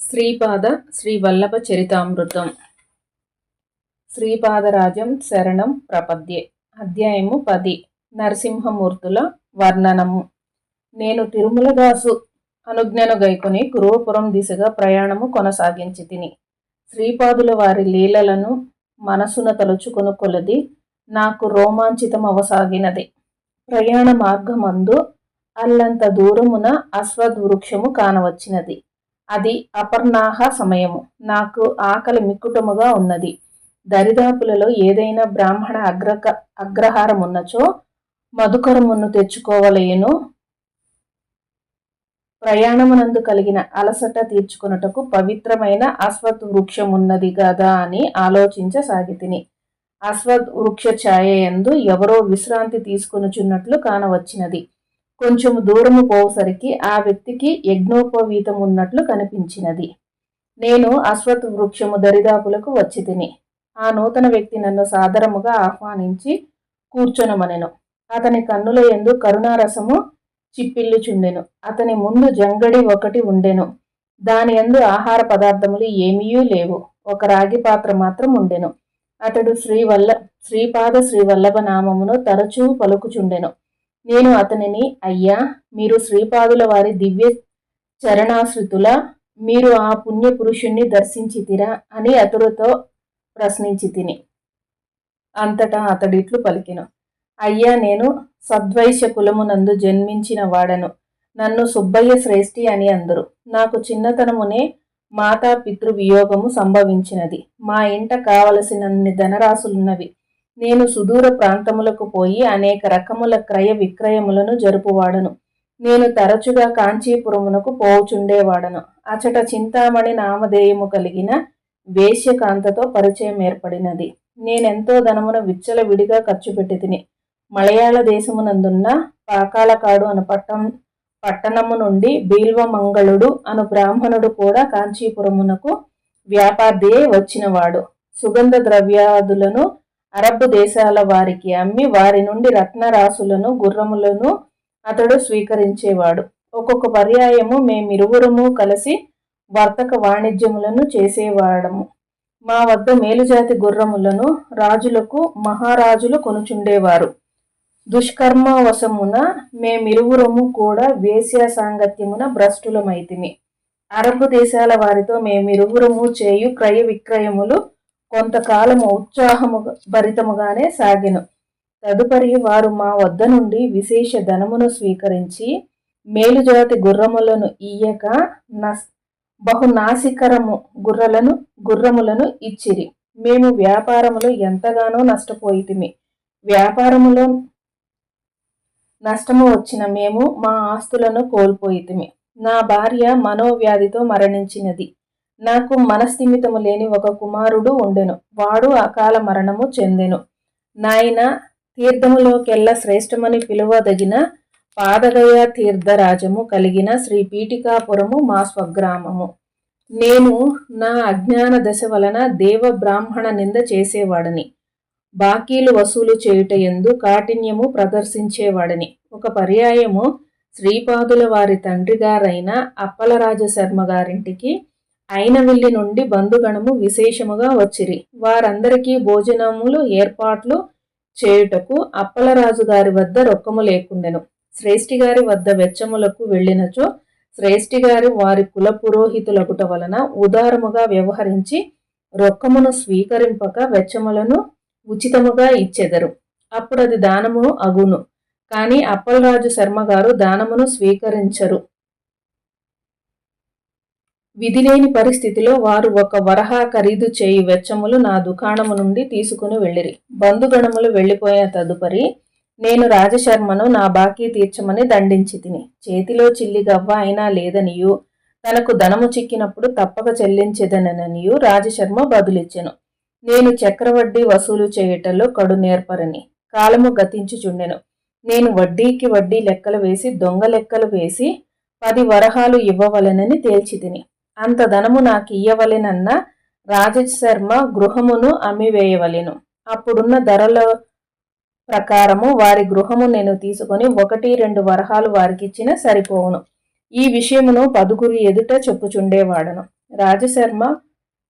శ్రీపాద శ్రీవల్లభ చరితామృతం. శ్రీపాదరాజం శరణం ప్రపద్యే. అధ్యాయము 10. నరసింహమూర్తుల వర్ణనము. నేను తిరుమలదాసు అనుజ్ఞను గైకొని కురువపురం దిశగా ప్రయాణము కొనసాగించి తిని. శ్రీపాదుల వారి లీలలను మనసున తలుచుకొను కొలది నాకు రోమాంచితమవసాగినది. ప్రయాణ మార్గమందు అల్లంత దూరమున అశ్వద్వృక్షము కానవచ్చినది. అది అపర్ణాహ సమయము. నాకు ఆకలి మిక్కుటముగా ఉన్నది. దరిదాపులలో ఏదైనా బ్రాహ్మణ అగ్రహారమున్నచో మధుకరమును తెచ్చుకోవలేను. ప్రయాణమునందు కలిగిన అలసట తీర్చుకొనుటకు పవిత్రమైన అశ్వత్ వృక్షమున్నది గదా అని ఆలోచించసాగితిని. అశ్వత్ వృక్ష ఛాయయందు ఎవరో విశ్రాంతి తీసుకొనుచున్నట్లు కానవచ్చినది. కొంచెము దూరము పోసరికి ఆ వ్యక్తికి యజ్ఞోపవీతం ఉన్నట్లు కనిపించినది. నేను అశ్వత్ వృక్షము దరిదాపులకు వచ్చి తిని. ఆ నూతన వ్యక్తి నన్ను సాదరముగా ఆహ్వానించి కూర్చొనమనెను. అతని కన్నుల యందు కరుణారసము చిప్పిల్లుచుండెను. అతని ముందు జంగడి ఒకటి ఉండెను. దాని యందు ఆహార పదార్థములు ఏమీయూ లేవు. ఒక రాగి పాత్ర మాత్రం ఉండెను. అతడు శ్రీపాద శ్రీవల్లభ నామమును తరచూ పలుకుచుండెను. నేను అతనిని, అయ్యా, మీరు శ్రీపాదుల వారి దివ్య చరణాశ్రితుల, మీరు ఆ పుణ్య పురుషుణ్ణి దర్శించితిరా అని అతడితో ప్రశ్నించి తిని. అంతటా అతడిట్లు పలికెను, అయ్యా, నేను సద్వైశ్య కులమునందు జన్మించిన వాడను. నన్ను సుబ్బయ్య శ్రేష్ఠి అని అందరు. నాకు చిన్నతనమునే మాతా పితృ వియోగము సంభవించినది. మా ఇంట కావలసినన్ని ధనరాశులున్నవి. నేను సుదూర ప్రాంతములకు పోయి అనేక రకముల క్రయ విక్రయములను జరుపువాడను. నేను తరచుగా కాంచీపురమునకు పోవుచుండేవాడను. అచట చింతామణి నామధేయము కలిగిన వేశ్యకాంతతో పరిచయం ఏర్పడినది. నేనెంతో ధనమును విచ్చలవిడిగా ఖర్చు పెట్టి తిని. మలయాళ దేశమునందున్న పాకాలకాడు అను పట్టణము నుండి బీల్వమంగళుడు అను బ్రాహ్మణుడు కూడా కాంచీపురమునకు వ్యాపార్థియై వచ్చినవాడు. సుగంధ ద్రవ్యాదులను అరబ్బు దేశాల వారికి అమ్మి వారి నుండి రత్నరాశులను గుర్రములను అతడు స్వీకరించేవాడు. ఒక్కొక్క పర్యాయము మేమిరువురము కలిసి వర్తక వాణిజ్యములను చేసేవాడము. మా వద్ద మేలుజాతి గుర్రములను రాజులకు మహారాజులు కొనుచుండేవారు. దుష్కర్మవశమున మేమిరువురము కూడా వేశ్యా సాంగత్యమున భ్రష్టులమైతిమి. అరబ్బు దేశాల వారితో మేమిరువురము చేయు క్రయ విక్రయములు కొంతకాలము ఉత్సాహము భరితముగానే సాగెను. తదుపరి వారు మా వద్ద నుండి విశేష ధనమును స్వీకరించి మేలుజాతి గుర్రములను ఇయ్యక బహునాశికరము గుర్రములను ఇచ్చిరి. మేము వ్యాపారములో ఎంతగానో నష్టపోయితిమి. వ్యాపారములో నష్టము వచ్చిన మేము మా ఆస్తులను కోల్పోయితిమి. నా భార్య మనోవ్యాధితో మరణించినది. నాకు మనస్థిమితము లేని ఒక కుమారుడు ఉండెను. వాడు అకాల మరణము చెందెను. నాయన, తీర్థములోకెల్లా శ్రేష్టమని పిలువదగిన పాదగయ తీర్థరాజము కలిగిన శ్రీ పీఠికాపురము మా స్వగ్రామము. నేను నా అజ్ఞాన దశ వలన దేవ బ్రాహ్మణ నింద చేసేవాడని, బాకీలు వసూలు చేయుటయందు కాఠిన్యము ప్రదర్శించేవాడని. ఒక పర్యాయము శ్రీపాదుల వారి తండ్రి గారైన అప్పలరాజ శర్మ గారింటికి అయినవిల్లి నుండి బంధుగణము విశేషముగా వచ్చిరి. వారందరికీ భోజనములు ఏర్పాట్లు చేయుటకు అప్పలరాజు గారి వద్ద రొక్కము లేకుండెను. శ్రేష్ఠి గారి వద్ద వెచ్చములకు వెళ్ళినచో శ్రేష్ఠి గారి వారి కుల పురోహితులగుట వలన ఉదారముగా వ్యవహరించి రొక్కమును స్వీకరింపక వెచ్చములను ఉచితముగా ఇచ్చెదరు. అప్పుడది దానము అగును. కానీ అప్పలరాజు శర్మ గారు దానమును స్వీకరించరు. విధిలేని పరిస్థితిలో వారు ఒక వరహా ఖరీదు చేయి వెచ్చములు నా దుకాణము నుండి తీసుకుని వెళ్ళిరి. బంధుగణములు వెళ్ళిపోయిన తదుపరి నేను రాజశర్మను నా బాకీ తీర్చమని దండించి తిని. చేతిలో చిల్లి గవ్వ అయినా లేదనియు, తనకు ధనము చిక్కినప్పుడు తప్పక చెల్లించెదననియు రాజశర్మ బదులిచ్చెను. నేను చక్రవడ్డీ వసూలు చేయుటలో కడు నేర్పరని. కాలము గతించుచుండెను. నేను వడ్డీకి వడ్డీ లెక్కలు వేసి దొంగ లెక్కలు వేసి 10 వరహాలు ఇవ్వవలెనని తేల్చి తిని. అంత ధనము నాకు ఇయ్యవలెనన్న రాజశర్మ గృహమును అమ్మివేయవలెను. అప్పుడున్న ధరల ప్రకారము వారి గృహము నేను తీసుకొని 1-2 వరహాలు వారికిచ్చిన సరిపోవును. ఈ విషయమును 10 ఎదుట చెప్పుచుండేవాడను.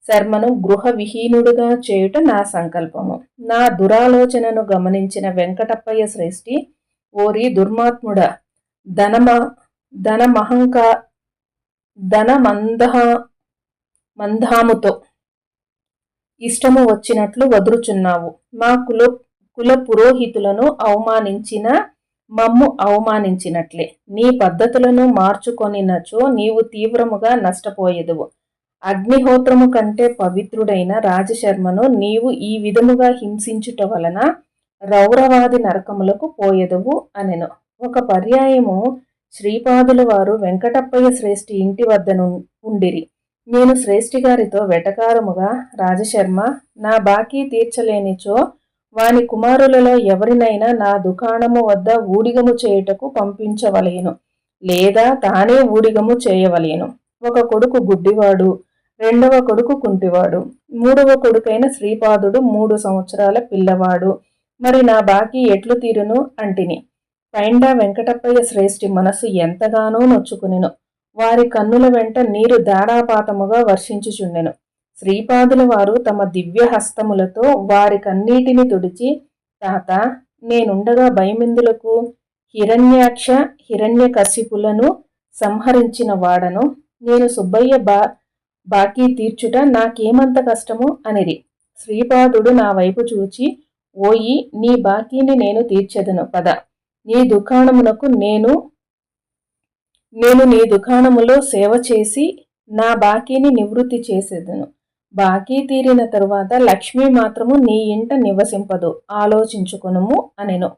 శర్మను గృహ విహీనుడుగా చేయుట నా సంకల్పము. నా దురాలోచనను గమనించిన వెంకటప్పయ్య శ్రేష్ఠి, ఓరి దుర్మాత్ముడ, ధనమ ధనమహంకా మందాముతో ఇష్టము వచ్చినట్లు వదురుచున్నావు. మా కుల పురోహితులను అవమానించిన మమ్ము అవమానించినట్లే. నీ పద్ధతులను మార్చుకొనినచో నీవు తీవ్రముగా నష్టపోయేదువు. అగ్నిహోత్రము కంటే పవిత్రుడైన రాజశర్మను నీవు ఈ విధముగా హింసించుట వలన రౌరవాది నరకములకు పోయేదువు అనెను. ఒక పర్యాయము శ్రీపాదుల వారు వెంకటప్పయ్య శ్రేష్ఠి ఇంటి వద్ద ఉండిరి. నేను శ్రేష్ఠి గారితో వెటకారముగా, రాజశర్మ, నా బాకీ తీర్చలేనిచో వాని కుమారులలో ఎవరినైనా నా దుకాణము వద్ద ఊడిగము చేయుటకు పంపించవలేను, లేదా తానే ఊడిగము చేయవలేను. ఒక కొడుకు గుడ్డివాడు, రెండవ కొడుకు కుంటివాడు, మూడవ కొడుకైన శ్రీపాదుడు 3 సంవత్సరాల పిల్లవాడు. మరి నా బాకీ ఎట్లు తీరును అంటిని. పైండా వెంకటప్పయ్య శ్రేష్ఠి మనసు ఎంతగానో నొచ్చుకునెను. వారి కన్నుల వెంట నీరు ధారాపాతముగా వర్షించుచుండెను. శ్రీపాదుల వారు తమ దివ్య హస్తములతో వారి కన్నీటిని తుడిచి, తాత, నేనుండగా భయమిందులకు, హిరణ్యాక్ష హిరణ్యకశిపులను సంహరించిన వాడను, నేను సుబ్బయ్య బాకీ తీర్చుట నాకేమంత కష్టము అనిరి. శ్రీపాదుడు నా వైపు చూచి, ఓయి, నీ బాకీని నేను తీర్చెదను పద. నీ దుకాణమునకు నేను నీ దుకాణములో సేవ చేసి నా బాకీని నివృత్తి చేసేదను. బాకీ తీరిన తరువాత లక్ష్మి మాత్రము నీ ఇంట నివసింపదు, ఆలోచించుకొనుము అనెను.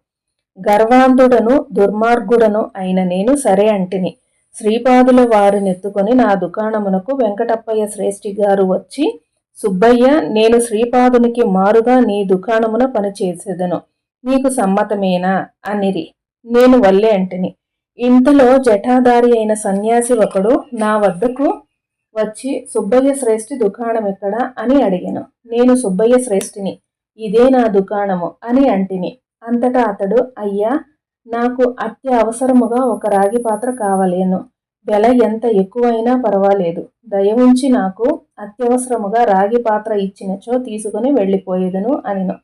గర్వాంధుడను దుర్మార్గుడను అయిన నేను సరే అంటిని. శ్రీపాదుల వారినెత్తుకొని నా దుకాణమునకు వెంకటప్పయ్య శ్రేష్ఠి గారు వచ్చి, సుబ్బయ్య, నేను శ్రీపాదునికి మారుగా నీ దుకాణమున పనిచేసేదను, నీకు సమ్మతమేనా అనిరి. నేను వల్లే అంటిని. ఇంతలో జటాధారి అయిన సన్యాసి ఒకడు నా వద్దకు వచ్చి, సుబ్బయ్య శ్రేష్ఠి దుకాణం ఎక్కడా అని అడిగాను. నేను సుబ్బయ్య శ్రేష్ఠిని, ఇదే నా దుకాణము అని అంటిని. అంతటా అతడు, అయ్యా, నాకు అత్యవసరముగా ఒక రాగి పాత్ర కావలేను. వెల ఎంత ఎక్కువైనా పర్వాలేదు. దయవుంచి నాకు అత్యవసరముగా రాగి పాత్ర ఇచ్చినచో తీసుకుని వెళ్ళిపోయేదను అనెను.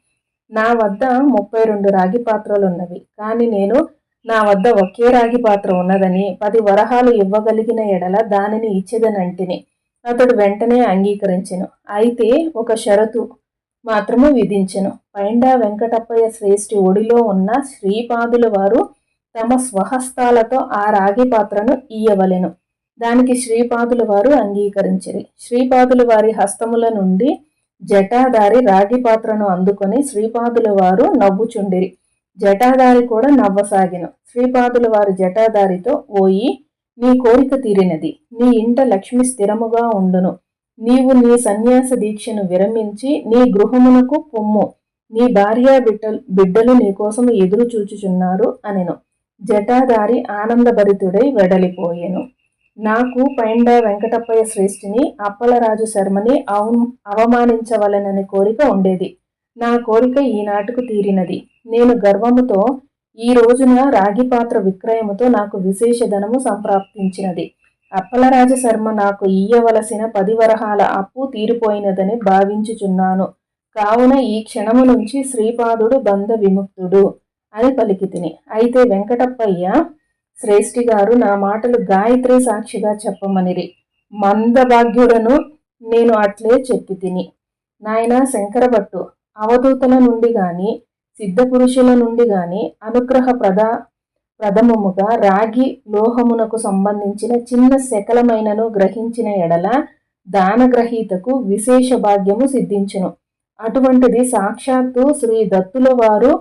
నా వద్ద 32 రాగి పాత్రలున్నవి. కానీ నేను నా వద్ద ఒకే రాగి పాత్ర ఉన్నదని 10 వరహాలు ఇవ్వగలిగిన ఎడల దానిని ఇచ్చేదనంటిని. అతడు వెంటనే అంగీకరించెను. అయితే ఒక షరతు మాత్రము విధించెను. పైండా వెంకటప్పయ్య శ్రేష్ఠి ఒడిలో ఉన్న శ్రీపాదుల వారు తమ స్వహస్తాలతో ఆ రాగి పాత్రను ఇయ్యవలెను. దానికి శ్రీపాదుల వారు అంగీకరించిరి. శ్రీపాదుల వారి హస్తముల నుండి జటాధారి రాగి పాత్రను అందుకొని శ్రీపాదుల వారు నవ్వుచుండిరి. జటాధారి కూడా నవ్వసాగెను. శ్రీపాదుల వారి జటాధారితో, ఓయి, నీ కోరిక తీరినది. నీ ఇంట లక్ష్మి స్థిరముగా ఉండును. నీవు నీ సన్యాస దీక్షను విరమించి నీ గృహమునకు పొమ్ము. నీ భార్య బిడ్డలు నీకోసము ఎదురు చూచుచున్నారు అనెను. జటాధారి ఆనందభరితుడై వెడలిపోయెను. నాకు పైండా వెంకటప్పయ్య శ్రేష్ఠిని, అప్పలరాజు శర్మని అవమానించవలనని కోరిక ఉండేది. నా కోరిక ఈనాటికి తీరినది. నేను గర్వముతో ఈ రోజున రాగి పాత్ర విక్రయముతో నాకు విశేష ధనము సంప్రాప్తించినది. అప్పలరాజ శర్మ నాకు ఇయ్యవలసిన 10 వరహాల అప్పు తీరిపోయినదని భావించుచున్నాను. కావున ఈ క్షణము నుంచి శ్రీపాదుడు బంధ విముక్తుడు అని పలికితిని. అయితే వెంకటప్పయ్య శ్రేష్ఠి గారు నా మాటలు గాయత్రి సాక్షిగా చెప్పమనిరి. మందభాగ్యుడను నేను అట్లే చెప్పి తిని. నాయన శంకరభట్టు, అవధూతల నుండి గాని సిద్ధపురుషుల నుండి గాని అనుగ్రహ ప్రథమముగా రాగి లోహమునకు సంబంధించిన చిన్న శకలమైనను గ్రహించిన ఎడల దానగ్రహీతకు విశేష భాగ్యము సిద్ధించును. అటువంటిది సాక్షాత్తు శ్రీ దత్తుల వారు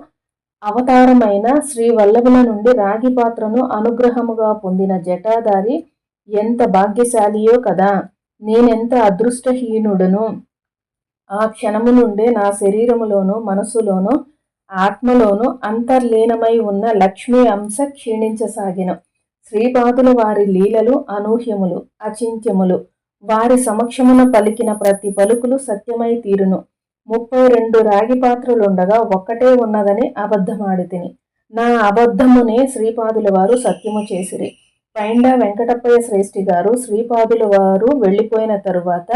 అవతారమైన శ్రీ వల్లభుల నుండి రాగి పాత్రను అనుగ్రహముగా పొందిన జటాధారి ఎంత భాగ్యశాలియో కదా. నేనెంత అదృష్టహీనుడను. ఆ క్షణము నుండే నా శరీరములోను మనస్సులోను ఆత్మలోను అంతర్లీనమై ఉన్న లక్ష్మీ అంశ క్షీణించసాగిన. శ్రీపాదుల వారి లీలలు అనూహ్యములు, అచింత్యములు. వారి సమక్షమున పలికిన ప్రతి పలుకులు సత్యమై తీరును. 32 రాగి పాత్రలుండగా ఒక్కటే ఉన్నదని అబద్ధమాడితిని. నా అబద్ధమునే శ్రీపాదుల వారు సత్యము చేసిరి. పైండా వెంకటప్పయ్య శ్రేష్ఠి గారు శ్రీపాదుల వారు వెళ్ళిపోయిన తరువాత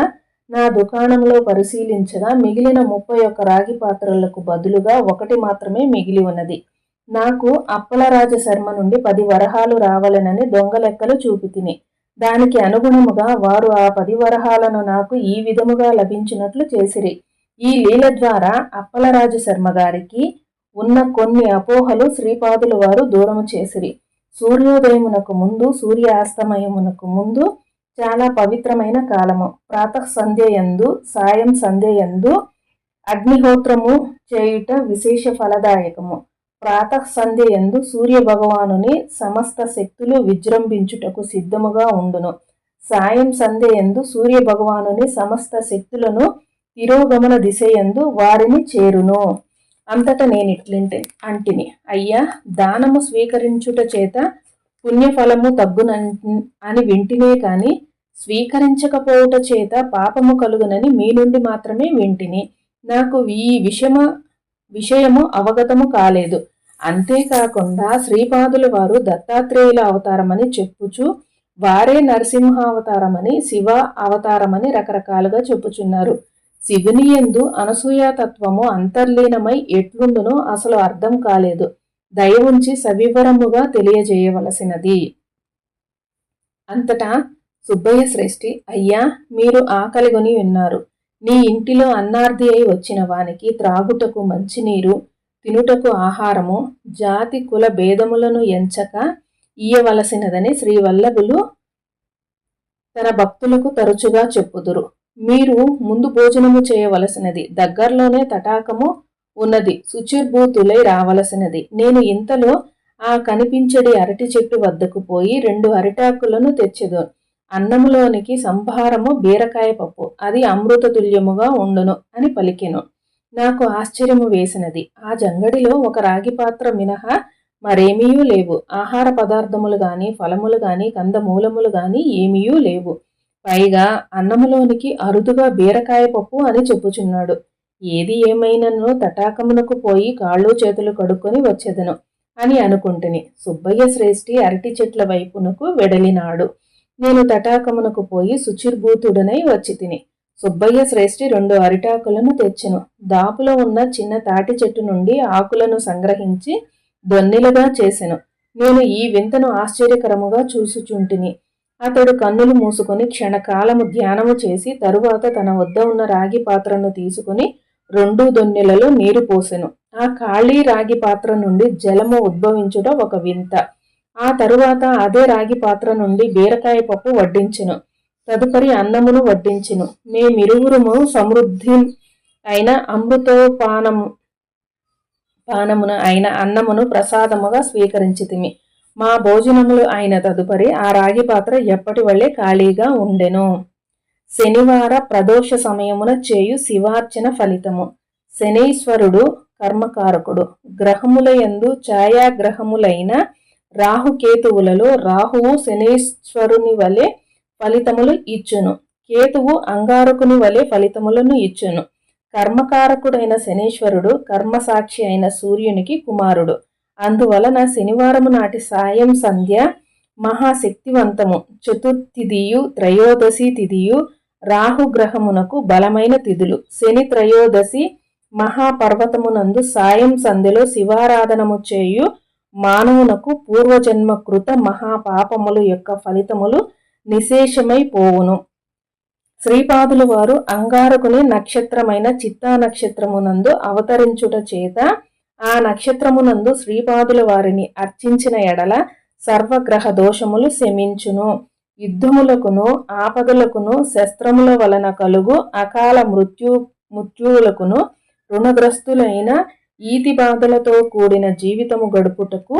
నా దుకాణంలో పరిశీలించగా మిగిలిన 31 రాగి పాత్రలకు బదులుగా ఒకటి మాత్రమే మిగిలి ఉన్నది. నాకు అప్పలరాజ శర్మ నుండి 10 వరహాలు రావాలనని దొంగ లెక్కలు చూపితిని. దానికి అనుగుణముగా వారు ఆ 10 వరహాలను నాకు ఈ విధముగా లభించినట్లు చేసిరి. ఈ లీల ద్వారా అప్పలరాజు శర్మ గారికి ఉన్న కొన్ని అపోహలు శ్రీపాదుల వారు దూరము చేసిరి. సూర్యోదయమునకు ముందు, సూర్యాస్తమయమునకు ముందు చాలా పవిత్రమైన కాలము. ప్రాతః సంధ్యయందు, సాయం సంధ్యయందు అగ్నిహోత్రము చేయుట విశేష ఫలదాయకము. ప్రాతః సంధ్యయందు సూర్య భగవానుని సమస్త శక్తులు విజృంభించుటకు సిద్ధముగా ఉండును. సాయం సంధ్యయందు సూర్య భగవానుని సమస్త శక్తులను తిరోగమన దిశయందు వారిని చేరును. అంతట నేనిట్లింటి అంటిని, అయ్యా, దానము స్వీకరించుట చేత పుణ్యఫలము తగ్గునని వింటినే కాని స్వీకరించకపోవుట చేత పాపము కలుగునని మీ నుండి మాత్రమే వింటిని. నాకు ఈ విషయము అవగతము కాలేదు. అంతేకాకుండా శ్రీపాదుల వారు దత్తాత్రేయుల అవతారమని చెప్పుచు వారే నరసింహ అవతారమని, శివ అవతారమని రకరకాలుగా చెప్పుచున్నారు. శివుని యందు అనసూయాతత్వము అంతర్లీనమై ఎట్లుండునో అసలు అర్థం కాలేదు. దయ ఉంచి సవివరముగా తెలియజేయవలసినది. అంతటా సుబ్బయ్య శ్రేష్ఠి, అయ్యా, మీరు ఆకలిగొని ఉన్నారు. నీ ఇంటిలో అన్నార్థి అయి వచ్చిన వానికి త్రాగుటకు మంచినీరు, తినుటకు ఆహారము, జాతి కుల భేదములను ఎంచక ఇయ్యవలసినదని శ్రీవల్లభులు తన భక్తులకు తరచుగా చెప్పుదురు. మీరు ముందు భోజనము చేయవలసినది. దగ్గరలోనే తటాకము ఉన్నది. శుచిర్భూతులై రావలసినది. నేను ఇంతలో ఆ కనిపించడి అరటి చెట్టు వద్దకు పోయి 2 అరిటాకులను తెచ్చెదు. అన్నములోనికి సంభారము బీరకాయ పప్పు, అది అమృత తుల్యముగా ఉండును అని పలికెను. నాకు ఆశ్చర్యము వేసినది. ఆ జంగడిలో ఒక రాగి పాత్ర మినహా మరేమీయూ లేవు. ఆహార పదార్థములు గాని, ఫలములు గాని, కందమూలములు గాని ఏమీయూ లేవు. పైగా అన్నములోనికి అరుదుగా బీరకాయ పప్పు అని చెప్పుచున్నాడు. ఏది ఏమైనను తటాకమునకు పోయి కాళ్ళు చేతులు కడుక్కొని వచ్చేదను అని అనుకుంటుని సుబ్బయ్య శ్రేష్ఠి అరటి చెట్ల వైపునకు వెడలినాడు. నేను తటాకమునకు పోయి శుచిర్భూతుడనై వచ్చి తిని. సుబ్బయ్య శ్రేష్ఠి 2 అరిటాకులను తెచ్చెను. దాపులో ఉన్న చిన్న తాటి చెట్టు నుండి ఆకులను సంగ్రహించి దొన్నెలుగా చేసెను. నేను ఈ వింతను ఆశ్చర్యకరముగా చూసుచుంటిని. అతడు కన్నులు మూసుకొని క్షణకాలము ధ్యానము చేసి తరువాత తన వద్ద ఉన్న రాగి పాత్రను తీసుకుని 2 దొన్నెలలో నీరు పోసెను. ఆ ఖాళీ రాగి పాత్ర నుండి జలము ఉద్భవించుట ఒక వింత. ఆ తరువాత అదే రాగి పాత్ర నుండి బీరకాయ పప్పు వడ్డించెను. తదుపరి అన్నమును వడ్డించెను. మేమిరువురుము సమృద్ధి అయిన పానమున అయిన అన్నమును ప్రసాదముగా స్వీకరించితిమి. మా భోజనములు అయిన తదుపరి ఆ రాగి పాత్ర ఎప్పటి వల్లే ఖాళీగా ఉండెను. శనివార ప్రదోష సమయమున చేయు శివార్చన ఫలితము. శనీశ్వరుడు కర్మకారకుడు. గ్రహముల యందు ఛాయాగ్రహములైన రాహుకేతువులలో రాహువు శనీశ్వరుని వలె ఫలితములు ఇచ్చును. కేతువు అంగారకుని వలె ఫలితములను ఇచ్చును. కర్మకారకుడైన శనీశ్వరుడు కర్మసాక్షి అయిన సూర్యునికి కుమారుడు. అందువలన శనివారము నాటి సాయం సంధ్య మహాశక్తివంతము. చతుర్థిదియు త్రయోదశి తిథియు రాహుగ్రహమునకు బలమైన తిథులు. శని త్రయోదశి మహాపర్వతమునందు సాయం సంధ్యలో శివారాధనము చేయు మానవునకు పూర్వజన్మ కృత మహాపాపములు యొక్క ఫలితములు నిశేషమై పోవును. శ్రీపాదుల వారు అంగారకుని నక్షత్రమైన చిత్తా నక్షత్రమునందు అవతరించుట చేత ఆ నక్షత్రమునందు శ్రీపాదుల వారిని అర్చించిన ఎడల సర్వగ్రహ దోషములు శమించును. యుద్ధములకును ఆపదలకును శస్త్రముల వలన కలుగు అకాల మృత్యువులకును రుణగ్రస్తులైన ఈతి బాధలతో కూడిన జీవితము గడుపుటకు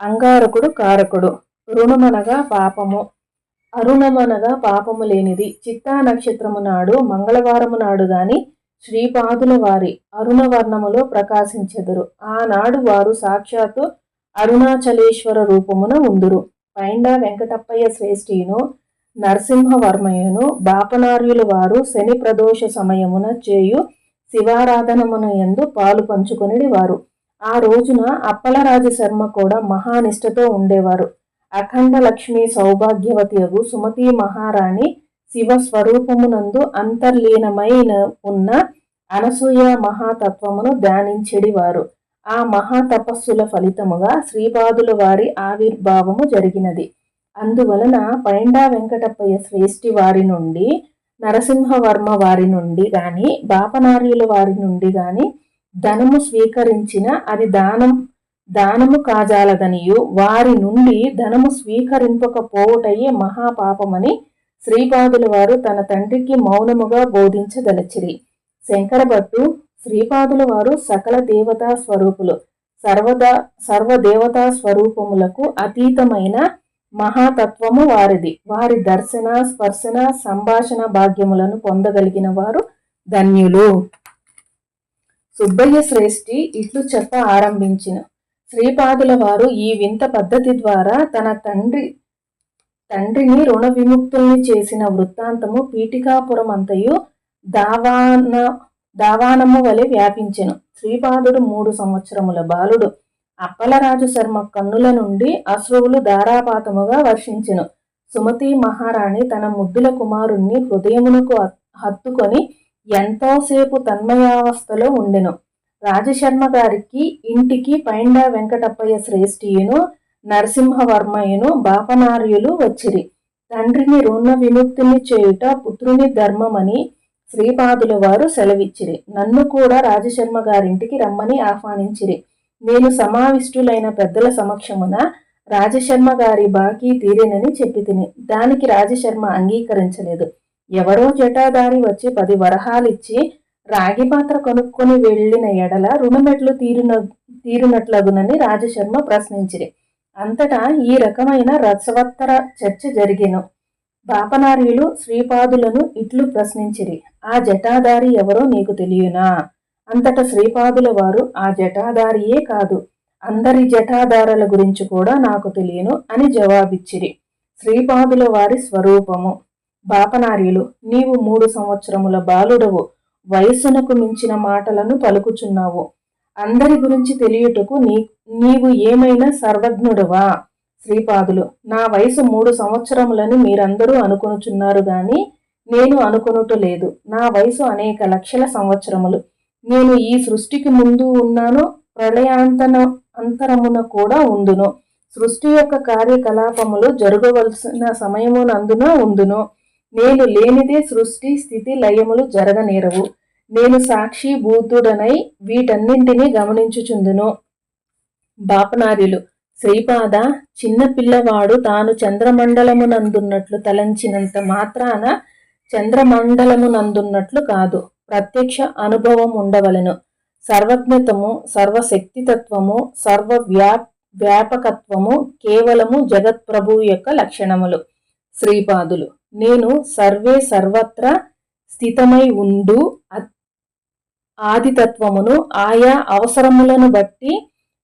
అంగారకుడు కారకుడు. రుణమనగా పాపము, అరుణమనగా పాపము లేనిది. చిత్తా నక్షత్రము నాడు మంగళవారము నాడు గాని శ్రీపాదుల వారి అరుణవర్ణములో ప్రకాశించెదరు. ఆనాడు వారు సాక్షాత్తు అరుణాచలేశ్వర రూపమున ఉందురు. పైండా వెంకటప్పయ్య శ్రేష్ఠియును నరసింహవర్మయును బాపనార్యుల వారు శని ప్రదోష సమయమున చేయు శివారాధనమున యందు పాలు పంచుకొనిడి వారు. ఆ రోజున అప్పలరాజు శర్మ కూడా మహానిష్టతో ఉండేవారు. అఖండ లక్ష్మీ సౌభాగ్యవతియగు సుమతి మహారాణి శివ స్వరూపమునందు అంతర్లీనమైన ఉన్న అనసూయ మహాతత్వమును ధ్యానించెడివారు. ఆ మహాతపస్సుల ఫలితముగా శ్రీపాదుల వారి ఆవిర్భావము జరిగినది. అందువలన పైండా వెంకటప్పయ్య శ్రేష్ఠి వారి నుండి, నరసింహవర్మ వారి నుండి గాని, బాపనార్యుల వారి నుండి గాని ధనము స్వీకరించిన అది దానము కాజాలదనియు, వారి నుండి ధనము స్వీకరింపకపోవుటయే మహాపాపమని శ్రీపాదుల వారు తన తండ్రికి మౌనముగా బోధించదలచిరి. శంకరభట్టు శ్రీపాదుల వారు సకల దేవతా స్వరూపులు, సర్వదేవతా స్వరూపములకు అతీతమైన మహాతత్వము వారిది. వారి దర్శన, స్పర్శన, సంభాషణ భాగ్యములను పొందగలిగిన వారు ధన్యులు. సుబ్బయ్య శ్రేష్ఠి ఇట్లు చెప్ప ఆరంభించిన. శ్రీపాదుల వారు ఈ వింత పద్ధతి ద్వారా తన తండ్రిని రుణ విముక్తుల్ని చేసిన వృత్తాంతము పీఠికాపురం అంతయు దావానము వలె వ్యాపించెను. శ్రీపాదుడు 3 సంవత్సరముల బాలుడు. అప్పలరాజు శర్మ కన్నుల నుండి అశ్రువులు ధారాపాతముగా వర్షించెను. సుమతి మహారాణి తన ముద్దుల కుమారుణ్ణి హృదయమునకు హత్తుకొని ఎంతోసేపు తన్మయావస్థలో ఉండెను. రాజశర్మ గారికి ఇంటికి పైండా వెంకటప్పయ్య శ్రేష్ఠియును, నరసింహవర్మయును, బాపనార్యులు వచ్చిరి. తండ్రిని రుణ విముక్తిని చేయుట పుత్రుని ధర్మమని శ్రీపాదుల వారు సెలవిచ్చిరి. నన్ను కూడా రాజశర్మ గారింటికి రమ్మని ఆహ్వానించిరి. నేను సమావిష్టులైన పెద్దల సమక్షమున రాజశర్మ గారి బాకీ తీరేనని చెప్పి తిని, దానికి రాజశర్మ అంగీకరించలేదు. ఎవరో జటాదారి వచ్చి 10 వరహాలిచ్చి రాగి పాత్ర కొనుక్కొని వెళ్లిన ఎడల రుణమెట్లు తీరునట్లగునని రాజశర్మ ప్రశ్నించిరి. అంతటా ఈ రకమైన రసవత్తర చర్చ జరిగెను. బాపనార్యులు శ్రీపాదులను ఇట్లు ప్రశ్నించిరి. ఆ జటాదారి ఎవరో నీకు తెలియనా? అంతట శ్రీపాదుల వారు ఆ జటాదారియే కాదు, అందరి జటాదారుల గురించి కూడా నాకు తెలియను అని జవాబిచ్చిరి. శ్రీపాదుల వారి స్వరూపము. బాపనార్యులు, నీవు 3 సంవత్సరముల బాలుడవు, వయస్సునకు మించిన మాటలను పలుకుచున్నావు. అందరి గురించి తెలియుటకు నీవు ఏమైనా సర్వజ్ఞుడవా? శ్రీపాదులు, నా వయసు 3 సంవత్సరములని మీరందరూ అనుకొనుచున్నారు గాని నేను అనుకొనుట లేదు. నా వయసు అనేక లక్షల సంవత్సరములు. నేను ఈ సృష్టికి ముందు ఉన్నాను, ప్రళయాంతరమున కూడా ఉందును. సృష్టి యొక్క కార్యకలాపములు జరగవలసిన సమయమునందున ఉందును. నేను లేనిదే సృష్టి స్థితి లయములు జరగనేరవు. నేను సాక్షి భూతుడనై వీటన్నింటినీ గమనించుచుందును. బాపనార్యులు, శ్రీపాద, చిన్న పిల్లవాడు తాను చంద్రమండలమునందున్నట్లు తలంచినంత మాత్రాన చంద్రమండలమునందున్నట్లు కాదు. ప్రత్యక్ష అనుభవం ఉండవలెను. సర్వజ్ఞతము, సర్వశక్తితత్వము, వ్యాపకత్వము కేవలము జగత్ప్రభువు యొక్క లక్షణములు. శ్రీపాదులు, నేను సర్వత్రా స్థితమై ఉండు ఆదితత్వమును ఆయా అవసరములను బట్టి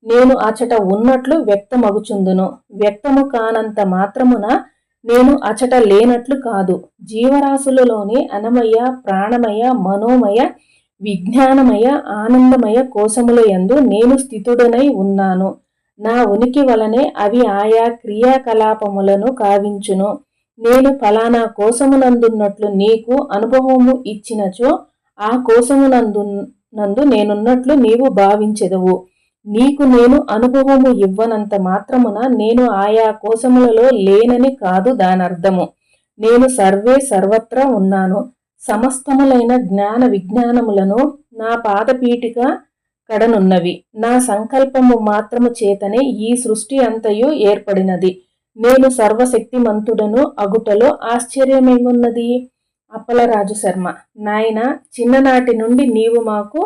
నేను అచట ఉన్నట్లు వ్యక్తమగుచుందును. వ్యక్తము కానంత మాత్రమున నేను అచట లేనట్లు కాదు. జీవరాశులలోని అనమయ, ప్రాణమయ, మనోమయ, విజ్ఞానమయ, ఆనందమయ కోశముల యందు నేను స్థితుడనై ఉన్నాను. నా ఉనికి వలనే అవి ఆయా క్రియాకలాపములను కావించును. నేను ఫలానా కోశమునందున్నట్లు నీకు అనుభవము ఇచ్చినచో ఆ కోశమునందు నేనున్నట్లు నీవు భావించెదవు. నీకు నేను అనుభవము ఇవ్వనంత మాత్రమున నేను ఆయా కోశములలో లేనని కాదు దానర్థము. నేను సర్వత్రా ఉన్నాను. సమస్తములైన జ్ఞాన విజ్ఞానములను నా పాదపీఠిక కడనున్నవి. నా సంకల్పము మాత్రము చేతనే ఈ సృష్టి అంతయు ఏర్పడినది. నేను సర్వశక్తిమంతుడను అగుటలో ఆశ్చర్యమేమున్నది? అప్పలరాజు శర్మ, నాయన, చిన్ననాటి నుండి నీవు మాకు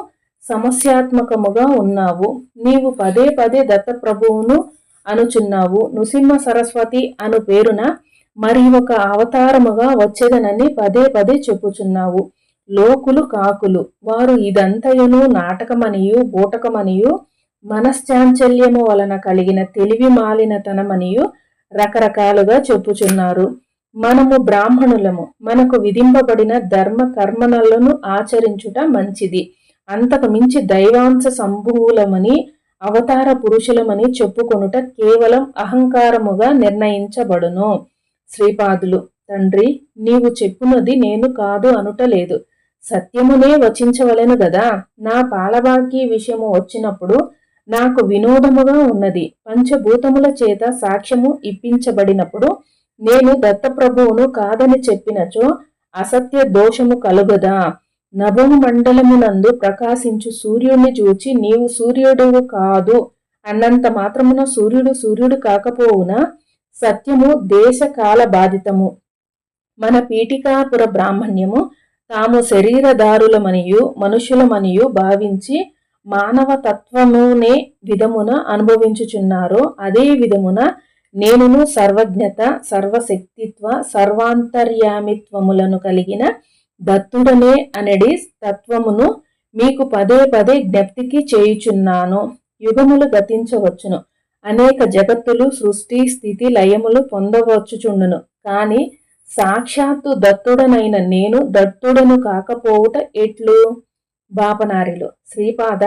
సమస్యాత్మకముగా ఉన్నావు. నీవు పదే పదే దత్తప్రభువును అనుచున్నావు. నృసింహ సరస్వతి అను పేరున మరి ఒక అవతారముగా వచ్చేదనని పదే పదే చెప్పుచున్నావు. లోకులు కాకులు వారు ఇదంతయును నాటకమనియు బూటకమనియు మనశ్చాంచల్యము వలన కలిగిన తెలివి మాలినతనమనియు రకరకాలుగా చెప్పుచున్నారు. మనము బ్రాహ్మణులము. మనకు విధింపబడిన ధర్మ కర్మలను ఆచరించుట మంచిది. అంతకు మించి దైవాంశ సంభూలమని అవతార పురుషులమని చెప్పుకొనుట కేవలం అహంకారముగా నిర్ణయించబడును. శ్రీపాదులు: తండ్రి, నీవు చెప్పునది నేను కాదు అనుటలేదు. సత్యమునే వచించవలెను గదా. నా పాలబాకీ విషయము వచ్చినప్పుడు నాకు వినోదముగా ఉన్నది. పంచభూతముల చేత సాక్ష్యము ఇప్పించబడినప్పుడు నేను దత్తప్రభువును కాదని చెప్పినచో అసత్య దోషము కలుగదా. నభము మండలమునందు ప్రకాశించు సూర్యుడిని చూచి నీవు సూర్యుడు కాదు అన్నంత మాత్రమున సూర్యుడు కాకపోవునా? సత్యము దేశకాల బాధితము. మన పీఠికాపుర బ్రాహ్మణ్యము తాము శరీరదారులమనియు మనుషులమనియు భావించి మానవ తత్వమునే విధమున అనుభవించుచున్నారో అదే విధమున నేనును సర్వజ్ఞత, సర్వశక్తిత్వ, సర్వాంతర్యామిత్వములను కలిగిన దత్తుడనే అనడి తత్వమును మీకు పదే పదే జ్ఞప్తికి చేయుచున్నాను. యుగములు గతించవచ్చును, అనేక జగత్తులు సృష్టి స్థితి లయములు పొందవచ్చుచుండును. కాని సాక్షాత్తు దత్తుడనైన నేను దత్తుడను కాకపోవుట ఎట్లు? బాపనారిలో: శ్రీపాద,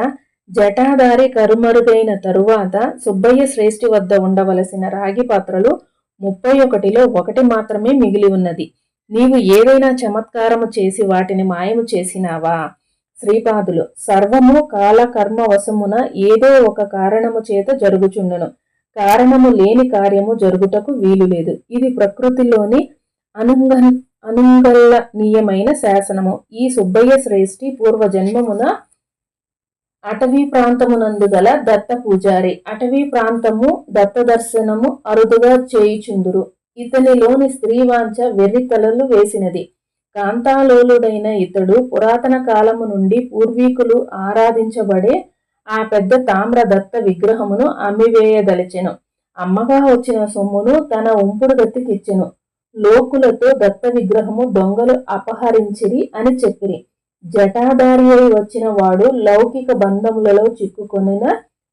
జటాధారి కరుమరుగైన తరువాత సుబ్బయ్య శ్రేష్ఠి వద్ద ఉండవలసిన రాగి పాత్రలు 31లో 1 మాత్రమే మిగిలి ఉన్నది. నీవు ఏదైనా చమత్కారము చేసి వాటిని మాయము చేసినావా? శ్రీపాదులు: సర్వము కాలకర్మ వశమున ఏదో ఒక కారణము చేత జరుగుచుండును. కారణము లేని కార్యము జరుగుటకు వీలులేదు. ఇది ప్రకృతిలోని అనుంగల్లనీయమైన శాసనము. ఈ సుబ్బయ్య శ్రేష్ఠి పూర్వజన్మమున అటవీ ప్రాంతమునందు గల దత్త పూజారి. అటవీ ప్రాంతము దత్త దర్శనము అరుదుగా చేయుచుందురు. ఇతనిలోని స్త్రీవాంఛ వెర్రితలలు వేసినది. కాంతాలోలుడైన ఇతడు పురాతన కాలము నుండి పూర్వీకులు ఆరాధించబడే ఆ పెద్ద తామ్ర దత్త విగ్రహమును అమ్మివేయదలిచెను. అమ్మగా వచ్చిన సొమ్మును తన ఉంపుడు గతికిచ్చెను. లోకులతో దత్త విగ్రహము దొంగలు అపహరించిరి అని చెప్పిరి. జటాధారి అయి వచ్చిన వాడు లౌకిక బంధములలో చిక్కుకొనిన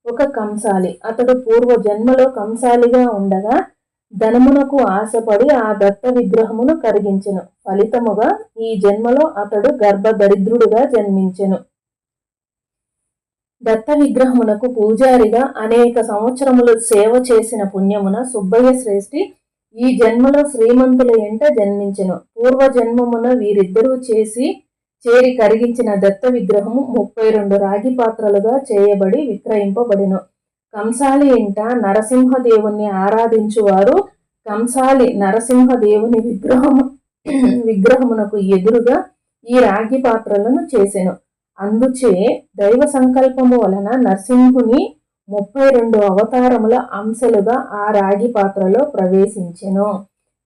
ఒక కంసాలి. అతడు పూర్వజన్మలో కంసాలిగా ఉండగా ధనమునకు ఆశపడి ఆ దత్త విగ్రహమును కరిగించెను. ఫలితముగా ఈ జన్మలో అతడు గర్భదరిద్రుడుగా జన్మించెను. దత్త విగ్రహమునకు పూజారిగా అనేక సంవత్సరములు సేవ చేసిన పుణ్యమున సుబ్బయ్య శ్రేష్ఠి ఈ జన్మలో శ్రీమంతుల ఎంట జన్మించెను. పూర్వజన్మమున వీరిద్దరూ చేరి కరిగించిన దత్త విగ్రహము 32 రాగి పాత్రలుగా చేయబడి విక్రయింపబడెను. కంసాలి ఇంట నరసింహదేవుణ్ణి ఆరాధించువారు కంసాలి నరసింహదేవుని విగ్రహమునకు ఎదురుగా ఈ రాగి పాత్రలను చేసెను. అందుచే దైవ సంకల్పము వలన నరసింహుని 32 అవతారముల అంశలుగా ఆ రాగి పాత్రలో ప్రవేశించెను.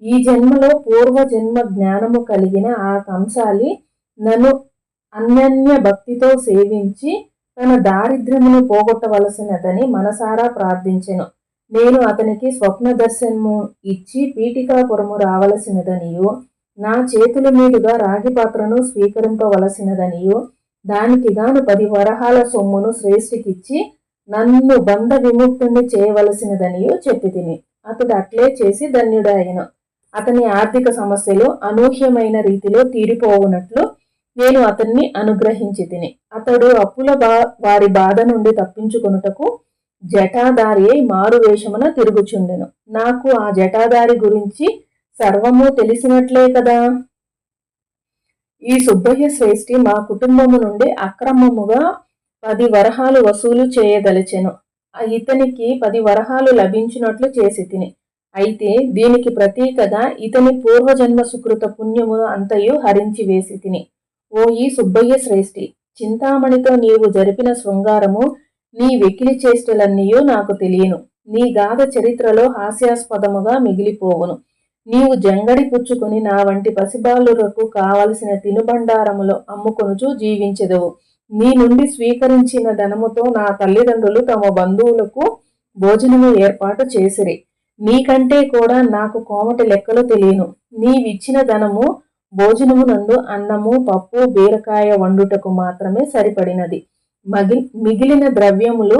ఈ జన్మలో పూర్వజన్మ జ్ఞానము కలిగిన ఆ కంసాలి నన్ను అన్యన్య భక్తితో సేవించి తన దారిద్ర్యమును పోగొట్టవలసినదని మనసారా ప్రార్థించెను. నేను అతనికి స్వప్న దర్శనము ఇచ్చి పీఠికాపురము రావలసినదనియు, నా చేతుల మీదుగా రాగి పాత్రను స్వీకరింపవలసినదనియు, దానికి గాను 10 వరహాల సొమ్మును శ్రేష్ఠికిచ్చి నన్ను బంధ విముక్తుని చేయవలసినదనియు చెప్పి తిని. అతడు అట్లే చేసి ధన్యుడాయను. అతని ఆర్థిక సమస్యలు అనూహ్యమైన రీతిలో తీరిపోవునట్లు నేను అతన్ని అనుగ్రహించి తిని. అతడు అప్పుల వారి బాధ నుండి తప్పించుకొనుటకు జటాధారి అయి మారు వేషమున తిరుగుచుండెను. నాకు ఆ జటాధారి గురించి సర్వము తెలిసినట్లే కదా. ఈ సుబ్బయ్య శ్రేష్ఠి మా కుటుంబము నుండి అక్రమముగా 10 వరహాలు వసూలు చేయదలిచెను. ఇతనికి 10 వరహాలు లభించినట్లు చేసి తిని. అయితే దీనికి ప్రతీకగా ఇతని పూర్వజన్మ సుకృత పుణ్యమును అంతయు హరించి వేసి తిని. ఓ ఈ సుబ్బయ్య శ్రేష్ఠి, చింతామణితో నీవు జరిపిన శృంగారము, నీ వెకిలి చేష్టలన్నీయూ నాకు తెలియను. నీ గాథ చరిత్రలో హాస్యాస్పదముగా మిగిలిపోవును. నీవు జంగడి పుచ్చుకొని నా వంటి పసిబాలురకు కావలసిన తినుబండారములు అమ్ముకొనుచు జీవించెదవు. నీ నుండి స్వీకరించిన ధనముతో నా తల్లిదండ్రులు తమ బంధువులకు భోజనము ఏర్పాటు చేసిరి. నీకంటే కూడా నాకు కోమటి లెక్కలు తెలియను. నీవిచ్చిన ధనము భోజనమునందు అన్నము, పప్పు, బీరకాయ వండుటకు మాత్రమే సరిపడినది. మిగిలిన ద్రవ్యములు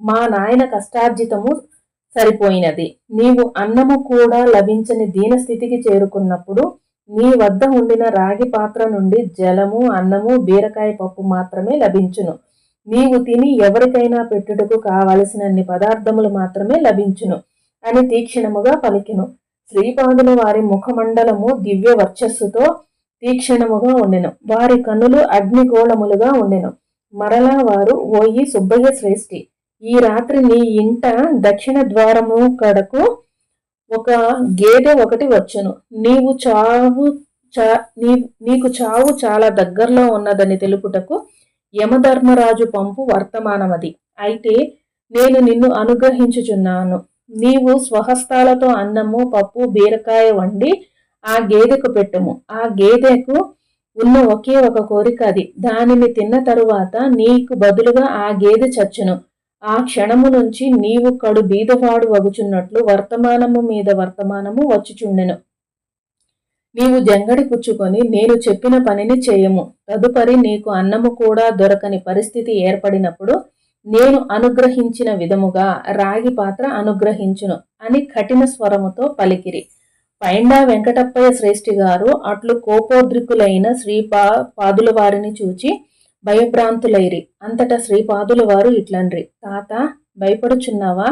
మా నాయన కష్టార్జితము సరిపోయినది. నీవు అన్నము కూడా లభించని దీనస్థితికి చేరుకున్నప్పుడు నీ వద్ద ఉండిన రాగి పాత్ర నుండి జలము, అన్నము, బీరకాయ పప్పు మాత్రమే లభించును. నీవు తిని ఎవరికైనా పెట్టుటకు కావలసినన్ని పదార్థములు మాత్రమే లభించును అని తీక్షణముగా పలికెను. శ్రీపాదుల వారి ముఖమండలము దివ్య వర్చస్సుతో తీక్షణముగా ఉండెను. వారి కన్నులు అగ్నిగోళములుగా ఉండెను. మరలా వారు, ఓయి సుబ్బయ్య శ్రేష్ఠి, ఈ రాత్రి నీ ఇంట దక్షిణ ద్వారము కడకు ఒక గేదె ఒకటి వచ్చును. నీకు చావు చాలా దగ్గరలో ఉన్నదని తెలుపుటకు యమధర్మరాజు పంపు వర్తమానమది. అయితే నేను నిన్ను అనుగ్రహించుచున్నాను. నీవు స్వహస్తాలతో అన్నము, పప్పు, బీరకాయ వండి ఆ గేదెకు పెట్టుము. ఆ గేదెకు ఉన్న ఒకే ఒక కోరిక అది. దానిని తిన్న తరువాత నీకు బదులుగా ఆ గేదె చచ్చును. ఆ క్షణము నుంచి నీవు కడు బీదవాడు వగుచున్నట్లు వర్తమానము మీద వర్తమానము వచ్చుచుండెను. నీవు జంగడి పుచ్చుకొని నేను చెప్పిన పనిని చేయము. తదుపరి నీకు అన్నము కూడా దొరకని పరిస్థితి ఏర్పడినప్పుడు నేను అనుగ్రహించిన విధముగా రాగి పాత్ర అనుగ్రహించును అని కఠిన స్వరముతో పలికిరి. పైండా వెంకటప్పయ్య శ్రేష్ఠి గారు అట్లు కోపోద్రికులైన శ్రీపాదుల వారిని చూచి భయభ్రాంతులైరి. అంతటా శ్రీపాదుల వారు ఇట్లన్రి, తాత భయపడుచున్నావా?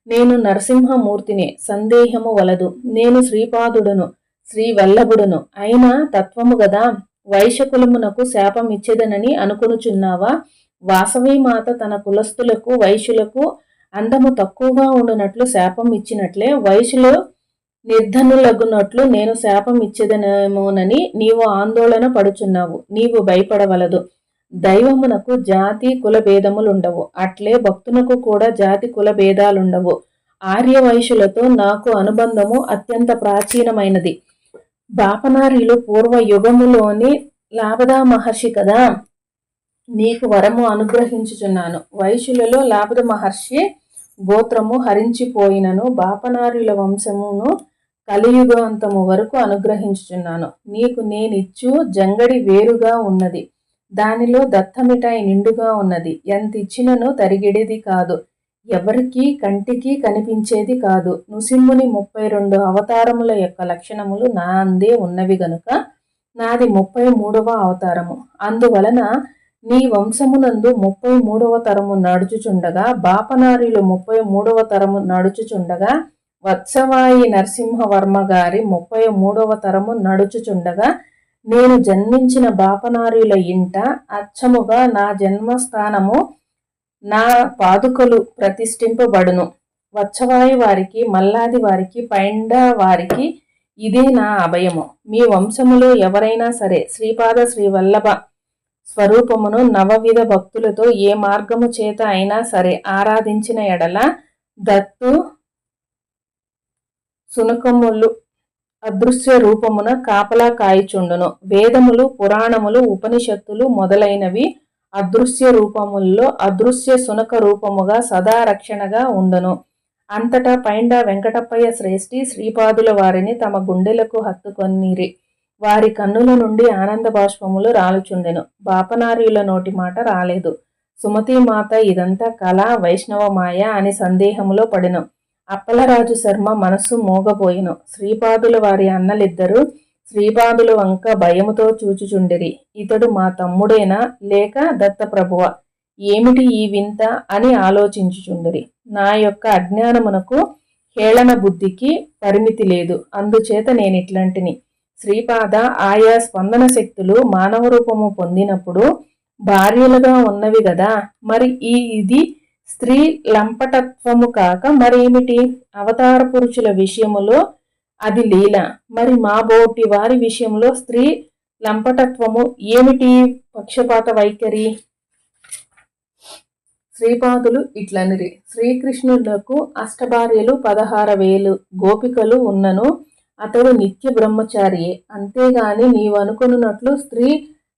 నేను నరసింహమూర్తిని, సందేహము వలదు. నేను శ్రీపాదుడును, శ్రీవల్లభుడును అయినా తత్వము గదా. వైశ్యకులమునకు శాపం ఇచ్చేదనని అనుకొనుచున్నావా? వాసవీమాత తన కులస్థులకు వైశ్యులకు అందము తక్కువగా ఉండునట్లు శాపం ఇచ్చినట్లే వైశ్యులు నిర్ధనులగునట్లు నేను శాపం ఇచ్చేదనేమోనని నీవు ఆందోళన పడుచున్నావు. నీవు భయపడవలదు. దైవమునకు జాతి కుల భేదములుండవు. అట్లే భక్తునకు కూడా జాతి కుల భేదాలుండవు. ఆర్య వైశ్యులతో నాకు అనుబంధము అత్యంత ప్రాచీనమైనది. బాపనారీలు పూర్వ యుగములోని లాభదా మహర్షి కదా. నీకు వరము అనుగ్రహించుచున్నాను. వైశ్యులలో లాభద మహర్షి గోత్రము హరించిపోయినను బాపనారుల వంశమును కలియుగాంతము వరకు అనుగ్రహించుచున్నాను. నీకు నేనిచ్చు జంగడి వేరుగా ఉన్నది. దానిలో దత్తమిఠాయి నిండుగా ఉన్నది. ఎంతిచ్చినను తరిగిడేది కాదు. ఎవరికి కంటికి కనిపించేది కాదు. నృసింహుని 32 అవతారముల యొక్క లక్షణములు నా అందే ఉన్నవి గనుక నాది 33వ అవతారము. అందువలన నీ వంశమునందు 33వ తరము నడుచుచుండగా, బాపనారీలు 33వ తరము నడుచుచుండగా, వత్సవాయి నరసింహవర్మ గారి 33వ తరము నడుచుచుండగా, నేను జన్మించిన బాపనారీల ఇంట అచ్చముగా నా జన్మస్థానము నా పాదుకలు ప్రతిష్ఠింపబడును. వత్సవాయి వారికి, మల్లాది వారికి, పైండా వారికి ఇదే నా అభయము. మీ వంశములో ఎవరైనా సరే శ్రీపాద శ్రీవల్లభ స్వరూపమును నవవిధ భక్తులతో ఏ మార్గము చేత అయినా సరే ఆరాధించిన ఎడల దత్తు సునకములు అదృశ్య రూపమున కాపలా కాయిచుండును. వేదములు, పురాణములు, ఉపనిషత్తులు మొదలైనవి అదృశ్య రూపముల్లో అదృశ్య సునక రూపముగా సదా రక్షణగా ఉండును. అంతటా పైండా వెంకటప్పయ్య శ్రేష్ఠి శ్రీపాదుల వారిని తమ గుండెలకు హత్తుకొనిరి. వారి కన్నుల నుండి ఆనంద బాష్పములు రాలుచుండెను. బాపనారీల నోటి మాట రాలేదు. సుమతీమాత ఇదంతా కళ, వైష్ణవమాయ అని సందేహములో పడెను. అప్పలరాజు శర్మ మనస్సు మోగబోయిను. శ్రీపాదుల వారి అన్నలిద్దరూ శ్రీపాదుల వంక భయముతో చూచుచుండిరి. ఇతడు మా తమ్ముడేనా లేక దత్తప్రభువ? ఏమిటి ఈ వింత అని ఆలోచించుచుండిరి. నా యొక్క అజ్ఞానమునకు, హేళన బుద్ధికి పరిమితి లేదు. అందుచేత నేనిట్లాంటిని. శ్రీపాద ఆయా స్పందన శక్తులు మానవ రూపము పొందినప్పుడు భార్యలుగా ఉన్నవి గదా. మరి ఇది స్త్రీ లంపటత్వము కాక మరేమిటి? అవతార పురుషుల విషయములో అది లీల. మరి మా బోటి వారి విషయంలో స్త్రీ లంపటత్వము ఏమిటి? పక్షపాత వైఖరి. శ్రీపాదులు ఇట్లనిరి. శ్రీకృష్ణులకు అష్టభార్యలు 16,000 గోపికలు ఉన్నను. అతడు నిత్య బ్రహ్మచారియే. అంతేగాని నీవనుకొనున్నట్లు స్త్రీ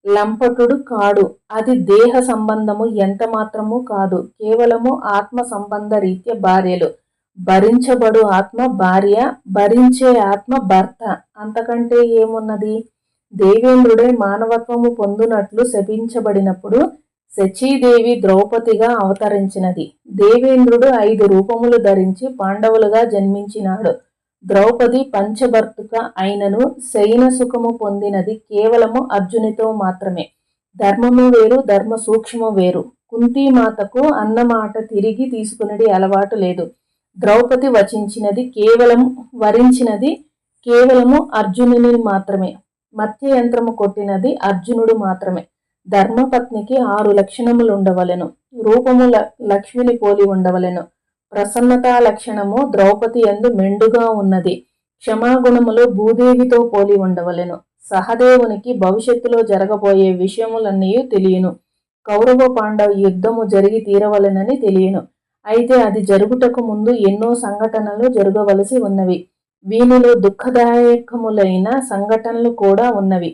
లంపటుడు కాడు. అది దేహ సంబంధము ఎంత మాత్రము కాదు. కేవలము ఆత్మ సంబంధ రీత్య భార్యలు. భరించబడు ఆత్మ భార్య, భరించే ఆత్మ భర్త. అంతకంటే ఏమున్నది? దేవేంద్రుడే మానవత్వము పొందునట్లు శపించబడినప్పుడు శచీదేవి ద్రౌపదిగా అవతరించినది. దేవేంద్రుడు 5 రూపములు ధరించి పాండవులుగా జన్మించినాడు. ద్రౌపది పంచభర్తుక అయినను శయన సుఖము పొందినది కేవలము అర్జునితో మాత్రమే. ధర్మము వేరు, ధర్మ సూక్ష్మము వేరు. కుంతీమాతకు అన్నమాట తిరిగి తీసుకునేది అలవాటు లేదు. ద్రౌపది వరించినది కేవలము అర్జునుని మాత్రమే. మత్స్యయంత్రము కొట్టినది అర్జునుడు మాత్రమే. ధర్మపత్నికి 6 లక్షణములుండవలెను. రూపము లక్ష్మిని పోలి ఉండవలెను. ప్రసన్నతా లక్షణము ద్రౌపది యందు మెండుగా ఉన్నది. క్షమాగుణములు భూదేవితో పోలి ఉండవలెను. సహదేవునికి భవిష్యత్తులో జరగబోయే విషయములన్నీ తెలియను. కౌరవ పాండవ యుద్ధము జరిగి తీరవలెనని తెలియను. అయితే అది జరుగుటకు ముందు ఎన్నో సంఘటనలు జరగవలసి ఉన్నవి. వీనిలో దుఃఖదాయకములైన సంఘటనలు కూడా ఉన్నవి.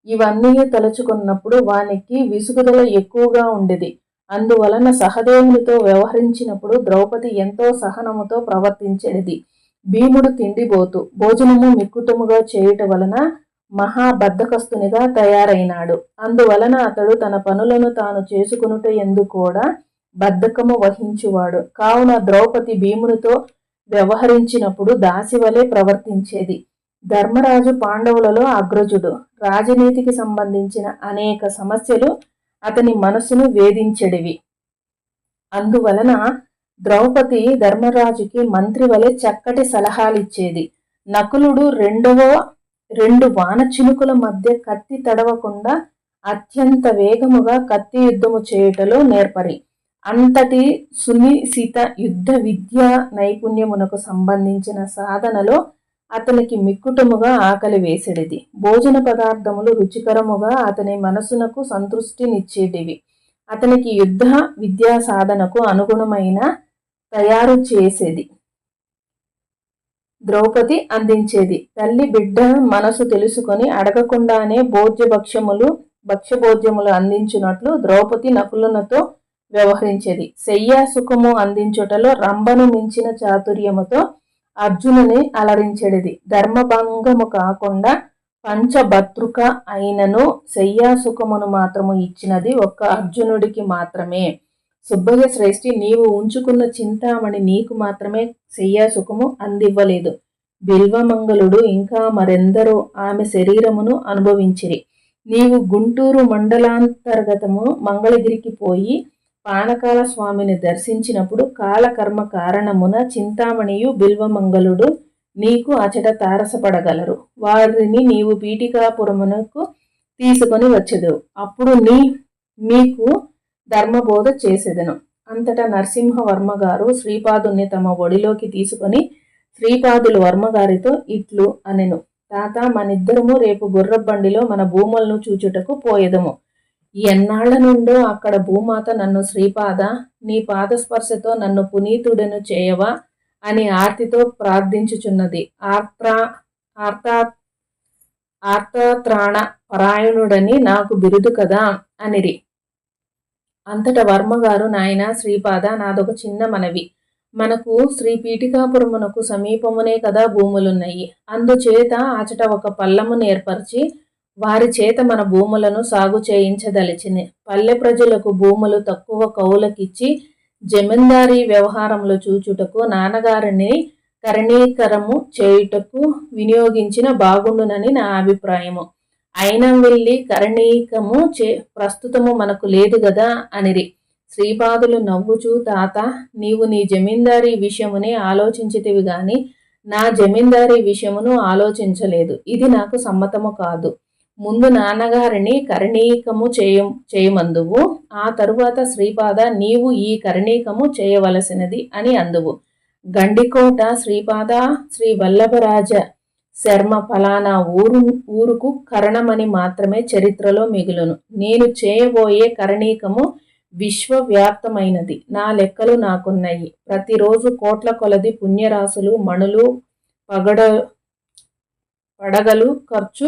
ఇవన్నీ తలుచుకున్నప్పుడు వానికి విసుగుదల ఎక్కువగా ఉండేది. అందువలన సహదేవునితో వ్యవహరించినప్పుడు ద్రౌపది ఎంతో సహనముతో ప్రవర్తించేది. భీముడు తిండిబోతు భోజనము మిక్కుటముగా చేయుట వలన మహాబద్ధకస్తునిగా తయారైనాడు. అందువలన అతడు తన పనులను తాను చేసుకునుట యందు కూడా బద్ధకము వహించువాడు. కావున ద్రౌపది భీమునితో వ్యవహరించినప్పుడు దాసివలే ప్రవర్తించేది. ధర్మరాజు పాండవులలో అగ్రజుడు. రాజనీతికి సంబంధించిన అనేక సమస్యలు అతని మనసును వేధించెడివి. అందువలన ద్రౌపది ధర్మరాజుకి మంత్రి వలె చక్కటి సలహాలిచ్చేది. నకులుడు రెండు వాన చినుకుల మధ్య కత్తి తడవకుండా అత్యంత వేగముగా కత్తి యుద్ధము చేయుటలో నేర్పరి. అంతటి సునిశిత యుద్ధ విద్యా నైపుణ్యమునకు సంబంధించిన సాధనలో అతనికి మిక్కుటముగా ఆకలి వేసెడిది. భోజన పదార్థములు రుచికరముగా అతని మనసునకు సంతృష్టినిచ్చేటివి. అతనికి యుద్ధ విద్యా సాధనకు అనుగుణమైన తయారు చేసేది ద్రౌపది అందించేది. తల్లి బిడ్డ మనసు తెలుసుకొని అడగకుండానే భక్ష్యభోజ్యములు అందించున్నట్లు ద్రౌపది నకులునితో వ్యవహరించేది. శయ్యా సుఖము అందించుటలో రంభను మించిన చాతుర్యముతో అర్జునుని అలరించెడిది. ధర్మభంగము కాకుండా పంచభద్రుక అయినను శయ్యా సుఖమును మాత్రము ఇచ్చినది ఒక్క అర్జునుడికి మాత్రమే. సుబ్బయ్య శ్రేష్ఠి, నీవు ఉంచుకున్న చింతామణి నీకు మాత్రమే శయ్యా సుఖము అందివ్వలేదు. బిల్వమంగళుడు ఇంకా మరెందరో ఆమె శరీరమును అనుభవించిరి. నీవు గుంటూరు మండలాంతర్గతము మంగళగిరికి పోయి పానకాల స్వామిని దర్శించినప్పుడు కాలకర్మ కారణమున చింతామణియు బిల్వమంగళుడు నీకు అచట తారసపడగలరు. వారిని నీవు పీఠికాపురమునకు తీసుకొని వచ్చెదవు. అప్పుడు మీకు ధర్మబోధ చేసేదను. అంతటా నరసింహవర్మగారు శ్రీపాదుని తమ ఒడిలోకి తీసుకొని శ్రీపాదులు వర్మగారితో ఇట్లు అనెను. తాత, మనిద్దరము రేపు గుర్రబండిలో మన భూములను చూచుటకు పోయేదము. ఎన్నాళ్ల నుండో అక్కడ భూమాత నన్ను శ్రీపాద, నీ పాదస్పర్శతో నన్ను పునీతుడను చేయవా అని ఆర్తితో ప్రార్థించుచున్నది. ఆర్తత్రాణ పరాయణుడని నాకు బిరుదు కదా అనిరి. అంతట వర్మగారు, నాయన శ్రీపాద, నాదొక చిన్న మనవి. మనకు శ్రీ పీఠికాపురమునకు సమీపమునే కదా భూములున్నాయి. అందుచేత అచట ఒక పల్లమును ఏర్పరిచి వారి చేత మన భూములను సాగు చేయించదలిచిని. పల్లె ప్రజలకు భూములు తక్కువ కౌలకిచ్చి జమీందారీ వ్యవహారములు చూచుటకు నాన్నగారిని కరణీకరము చేయుటకు వినియోగించిన బాగుండునని నా అభిప్రాయము. అయినా వెళ్ళి కరణీకము ప్రస్తుతము మనకు లేదు గదా అనిరి. శ్రీపాదులు నవ్వుచూ, తాత, నీవు నీ జమీందారీ విషయమునే ఆలోచించితివి గాని నా జమీందారీ విషయమును ఆలోచించలేదు. ఇది నాకు సమ్మతము కాదు. ముందు నాన్నగారిని కరణీకము చేయమందువు. ఆ తరువాత శ్రీపాద, నీవు ఈ కరణీకము చేయవలసినది అని అందువు. గండికోట శ్రీపాద, శ్రీ వల్లభరాజ శర్మ ఫలానా ఊరుకు కరణమని మాత్రమే చరిత్రలో మిగులును. నేను చేయబోయే కరణీకము విశ్వవ్యాప్తమైనది. నా లెక్కలు నాకున్నాయి. ప్రతిరోజు కోట్ల కొలది పుణ్యరాశులు, మణులు, పడగలు ఖర్చు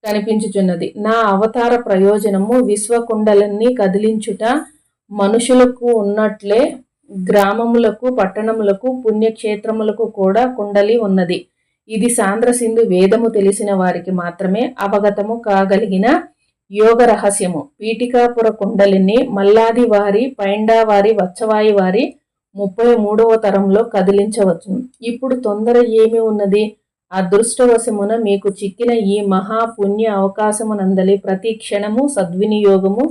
కనిపించుచున్నది. నా అవతార ప్రయోజనము విశ్వకుండలన్నీ కదిలించుట. మనుషులకు ఉన్నట్లే గ్రామములకు, పట్టణములకు, పుణ్యక్షేత్రములకు కూడా కుండలి ఉన్నది. ఇది సాంద్రసింధు వేదము తెలిసిన వారికి మాత్రమే అవగతము కాగలిగిన యోగ రహస్యము. పీఠికాపుర కుండలిని మల్లాది వారి, పైండావారి, వచ్చవాయి వారి 33వ తరంలో కదిలించవచ్చును. ఇప్పుడు తొందర ఏమి ఉన్నది? అదృష్టవశమున మీకు చిక్కిన ఈ మహాపుణ్య అవకాశమునందలి ప్రతి క్షణము సద్వినియోగము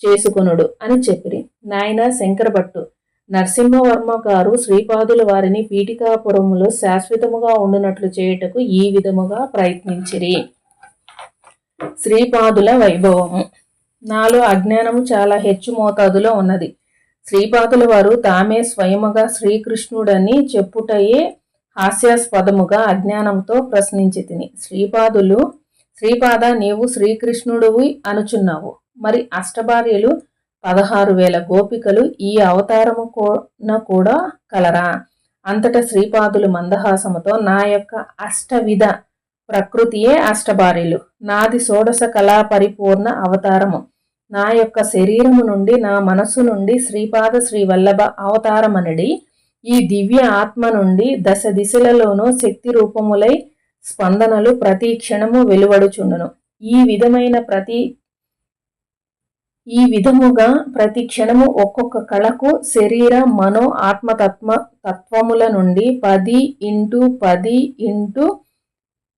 చేసుకొనుడు అని చెప్పిరి. నాయన శంకరభట్టు, నరసింహవర్మ గారు శ్రీపాదుల వారిని పీఠికాపురములో శాశ్వతముగా ఉండునట్లు చేయుటకు ఈ విధముగా ప్రయత్నించిరి. శ్రీపాదుల వైభవము. నాలో అజ్ఞానము చాలా హెచ్చు మోతాదులో ఉన్నది. శ్రీపాదుల వారు తామే స్వయముగా శ్రీకృష్ణుడని చెప్పుటయే హాస్యాస్పదముగా అజ్ఞానంతో ప్రశ్నించి తిని. శ్రీపాద, నీవు శ్రీకృష్ణుడివి అనుచున్నావు, మరి అష్టభార్యలు 16,000 గోపికలు ఈ అవతారము కూడా కలరా? అంతటా శ్రీపాదులు మందహాసముతో, నా యొక్క అష్టవిధ ప్రకృతియే అష్టభార్యలు, నాది షోడశ కళా పరిపూర్ణ అవతారము, నా యొక్క శరీరము నుండి నా మనస్సు నుండి శ్రీపాద శ్రీవల్లభ అవతారమనడి ఈ దివ్య ఆత్మ నుండి దశ దిశలలోనూ శక్తి రూపములై స్పందనలు ప్రతి క్షణము వెలువడుచుండును. ఈ విధముగా ప్రతి క్షణము ఒక్కొక్క కళకు శరీర మనో తత్వముల నుండి 10 × 10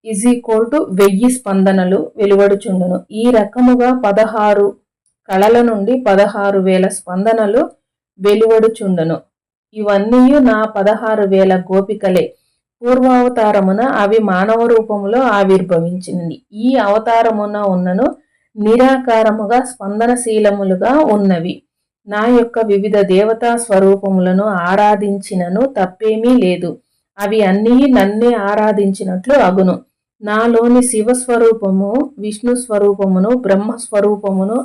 = 1000 స్పందనలు వెలువడుచుండును. ఈ రకముగా 16 కళల నుండి 16,000 స్పందనలు వెలువడుచుండును. ఇవన్నీ నా 16,000 గోపికలే. పూర్వావతారమున అవి మానవ రూపములో ఆవిర్భవించినవి. ఈ అవతారమున ఉన్నను నిరాకారముగా స్పందనశీలములుగా ఉన్నవి. నా యొక్క వివిధ దేవతా స్వరూపములను ఆరాధించినను తప్పేమీ లేదు. అవి అన్నీ నన్నే ఆరాధించినట్లు అగును. నాలోని శివస్వరూపము, విష్ణు స్వరూపమును, బ్రహ్మస్వరూపమును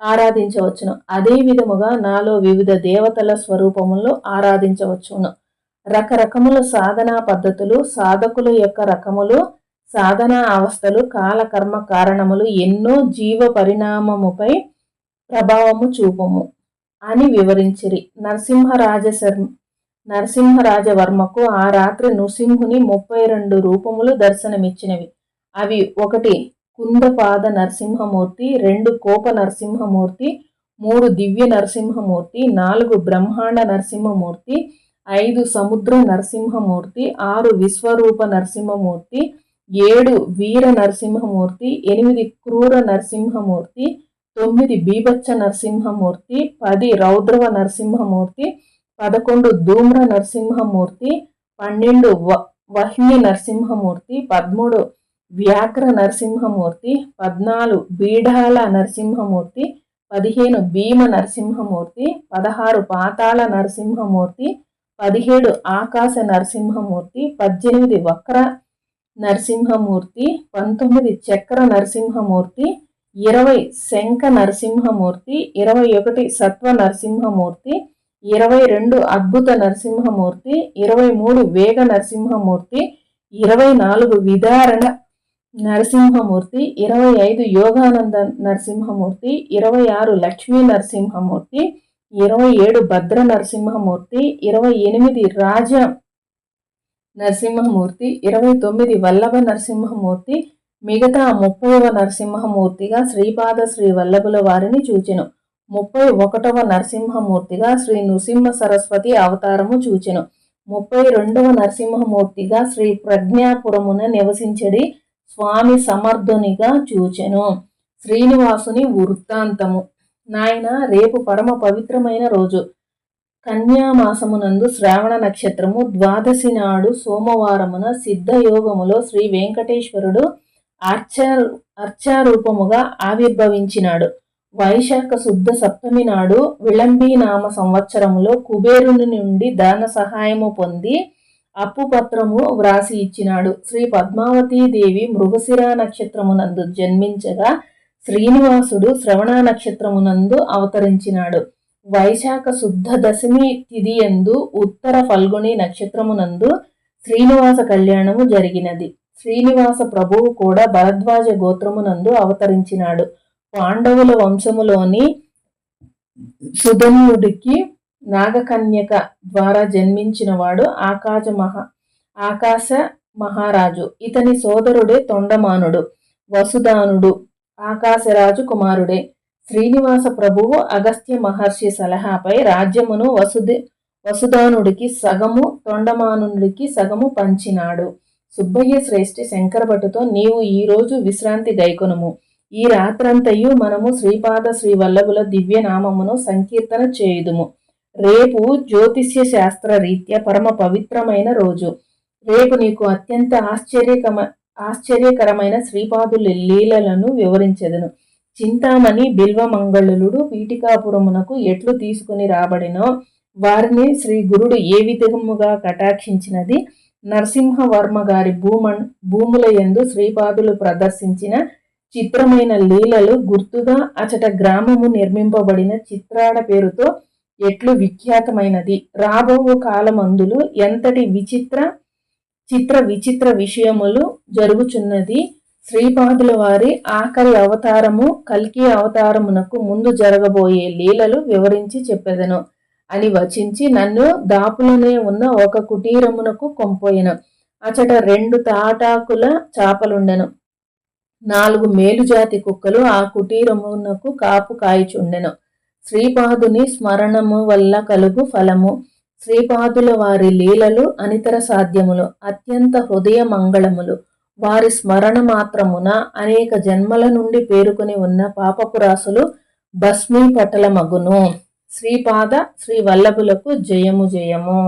ఆరాధించవచ్చును. అదే విధముగా నాలో వివిధ దేవతల స్వరూపములను ఆరాధించవచ్చును. రకరకముల సాధనా పద్ధతులు, సాధకుల యొక్క రకములు, సాధనా అవస్థలు, కాలకర్మ కారణములు ఎన్నో జీవ పరిణామముపై ప్రభావము చూపము అని వివరించిరి. నరసింహరాజవర్మకు ఆ రాత్రి నృసింహుని 32 రూపములు దర్శనమిచ్చినవి. అవి 1 కుందపాద నరసింహమూర్తి, 2 కోప నరసింహమూర్తి, 3 దివ్య నరసింహమూర్తి, 4 బ్రహ్మాండ నరసింహమూర్తి, 5 సముద్ర నరసింహమూర్తి, 6 విశ్వరూప నరసింహమూర్తి, 7 వీర నరసింహమూర్తి, 8 క్రూర నరసింహమూర్తి, 9 బీభత్స నరసింహమూర్తి, 10 రౌద్రవ నరసింహమూర్తి, 11 ధూమ్ర నరసింహమూర్తి, 12 వహ్ని నరసింహమూర్తి, 13 వ్యాఘ్ర నరసింహమూర్తి, 14 బీఢాల నరసింహమూర్తి, 15 భీమ నరసింహమూర్తి, 16 పాతాళ నరసింహమూర్తి, 17 ఆకాశ నరసింహమూర్తి, 18 వక్ర నరసింహమూర్తి, 19 చక్ర నరసింహమూర్తి, 20 శంఖ నరసింహమూర్తి, 21 సత్వ నరసింహమూర్తి, 22 అద్భుత నరసింహమూర్తి, 23 వేగ నరసింహమూర్తి, 24 విదారణ నరసింహమూర్తి, 25 యోగానంద నరసింహమూర్తి, 26 లక్ష్మీ నరసింహమూర్తి, 27 భద్ర నరసింహమూర్తి, 28 రాజ నరసింహమూర్తి, 29 వల్లభ నరసింహమూర్తి, మిగతా 30వ నరసింహమూర్తిగా శ్రీపాద శ్రీ వల్లభుల వారిని చూచెను. 31వ నరసింహమూర్తిగా శ్రీ నృసింహ సరస్వతి అవతారము చూచెను. 32వ నరసింహమూర్తిగా శ్రీ ప్రజ్ఞాపురమున నివసించడి స్వామి సమర్థునిగా చూచెను. శ్రీనివాసుని వృత్తాంతము. నాయన, రేపు పరమ పవిత్రమైన రోజు. కన్యామాసమునందు శ్రావణ నక్షత్రము ద్వాదశి నాడు సోమవారమున సిద్ధయోగములో శ్రీ వెంకటేశ్వరుడు అర్చారూపముగా ఆవిర్భవించినాడు. వైశాఖ శుద్ధ సప్తమి నాడు విళంబీనామ సంవత్సరములో కుబేరుని నుండి దాన సహాయము పొంది అప్పు పత్రము వ్రాసి ఇచ్చినాడు. శ్రీ పద్మావతీదేవి మృగశిర నక్షత్రమునందు జన్మించగా శ్రీనివాసుడు శ్రవణ నక్షత్రమునందు అవతరించినాడు. వైశాఖ శుద్ధ దశమి తిథియందు ఉత్తర ఫల్గుని నక్షత్రమునందు శ్రీనివాస కళ్యాణము జరిగినది. శ్రీనివాస ప్రభువు కూడా భరద్వాజ గోత్రమునందు అవతరించినాడు. పాండవుల వంశములోని సుధన్యుడికి నాగకన్యక ద్వారా జన్మించినవాడు ఆకాశ మహారాజు. ఇతని సోదరుడే తొండమానుడు. వసుదానుడు ఆకాశరాజు కుమారుడే. శ్రీనివాస ప్రభువు అగస్త్య మహర్షి సలహాపై రాజ్యమును వసుదానుడికి సగము, తొండమానుడికి సగము పంచినాడు. సుబ్బయ్య శ్రేష్ఠి శంకరభట్టుతో, నీవు ఈరోజు విశ్రాంతి గైకొనుము. ఈ రాత్రంతయు మనము శ్రీపాద శ్రీవల్లభుల దివ్యనామమును సంకీర్తన చేయుదుము. రేపు జ్యోతిష్య శాస్త్ర రీత్యా పరమ పవిత్రమైన రోజు. రేపు నీకు అత్యంత ఆశ్చర్యకరమైన శ్రీపాదుల లీలలను వివరించెదను. చింతామణి బిల్వమంగళుడు పీఠికాపురమునకు ఎట్లు తీసుకుని రాబడినో, వారిని శ్రీ గురుడు ఏ విధముగా కటాక్షించినది, నరసింహవర్మ గారి భూముల యందు శ్రీపాదులు ప్రదర్శించిన చిత్రమైన లీలలు గుర్తుగా అచట గ్రామము నిర్మింపబడిన చిత్రాడ పేరుతో ఎట్లు విఖ్యాతమైనది, రాబో కాలమందులు ఎంతటి విచిత్ర విషయములు జరుగుచున్నది, శ్రీపాదుల వారి ఆఖరి అవతారము కల్కి అవతారమునకు ముందు జరగబోయే లీలలు వివరించి చెప్పెదను అని వచించి నన్ను దాపులనే ఉన్న ఒక కుటీరమునకు కొంపోయెను. అచట 2 తాటాకుల చాపలుండెను. 4 మేలుజాతి కుక్కలు ఆ కుటీరమునకు కాపు కాయిచుండెను. శ్రీపాదుని స్మరణము వల్ల కలుగు ఫలము. శ్రీపాదుల వారి లీలలు అనితర సాధ్యములు, అత్యంత హృదయ మంగళములు. వారి స్మరణ మాత్రమున అనేక జన్మల నుండి పేరుకొని ఉన్న పాపపురాసులు భస్మీపటలమగును. శ్రీపాద శ్రీ వల్లభులకు జయము జయము.